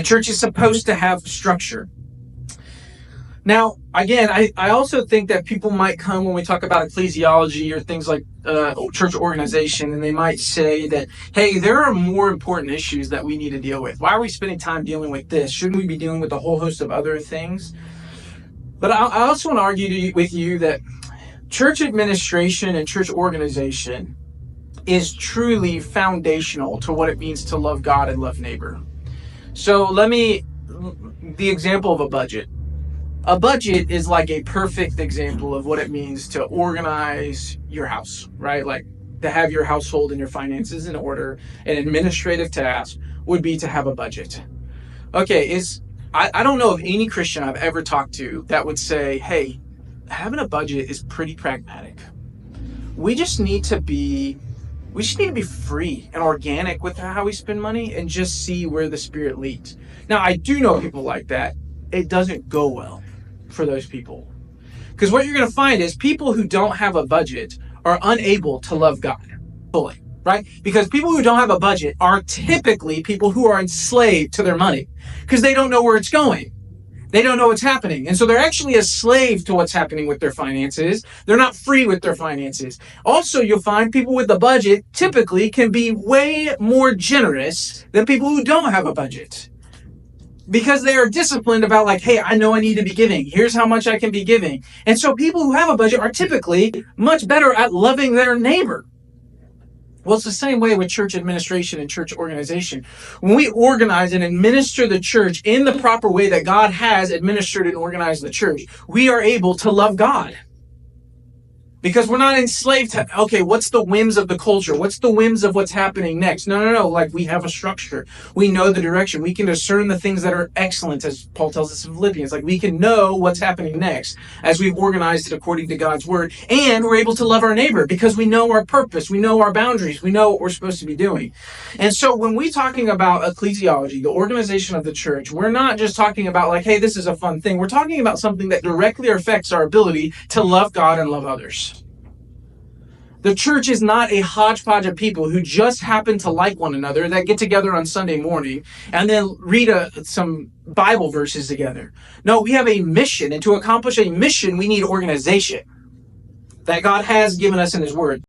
The church is supposed to have structure. Now, again, I also think that people might come when we talk about ecclesiology or things like church organization, and they might say that, hey, there are more important issues that we need to deal with. Why are we spending time dealing with this? Shouldn't we be dealing with a whole host of other things? But I also want to argue with you that church administration and church organization is truly foundational to what it means to love God and love neighbor. So the example of a budget. A budget is like a perfect example of what it means to organize your house, right? Like to have your household and your finances in order. An administrative task would be to have a budget. Okay, I don't know of any Christian I've ever talked to that would say, hey, having a budget is pretty pragmatic. We just need to be free and organic with how we spend money and just see where the Spirit leads. Now, I do know people like that. It doesn't go well for those people. Because what you're going to find is people who don't have a budget are unable to love God fully, right? Because people who don't have a budget are typically people who are enslaved to their money because they don't know where it's going. They don't know what's happening. And so they're actually a slave to what's happening with their finances. They're not free with their finances. Also, you'll find people with a budget typically can be way more generous than people who don't have a budget. Because they are disciplined about like, hey, I know I need to be giving. Here's how much I can be giving. And so people who have a budget are typically much better at loving their neighbor. Well, it's the same way with church administration and church organization. When we organize and administer the church in the proper way that God has administered and organized the church, we are able to love God. Because we're not enslaved to, okay, what's the whims of the culture? What's the whims of what's happening next? No. Like we have a structure. We know the direction. We can discern the things that are excellent, as Paul tells us in Philippians. Like we can know what's happening next as we've organized it according to God's word. And we're able to love our neighbor because we know our purpose. We know our boundaries. We know what we're supposed to be doing. And so when we're talking about ecclesiology, the organization of the church, we're not just talking about like, hey, this is a fun thing. We're talking about something that directly affects our ability to love God and love others. The church is not a hodgepodge of people who just happen to like one another that get together on Sunday morning and then read some Bible verses together. No, we have a mission, and to accomplish a mission, we need organization that God has given us in His Word.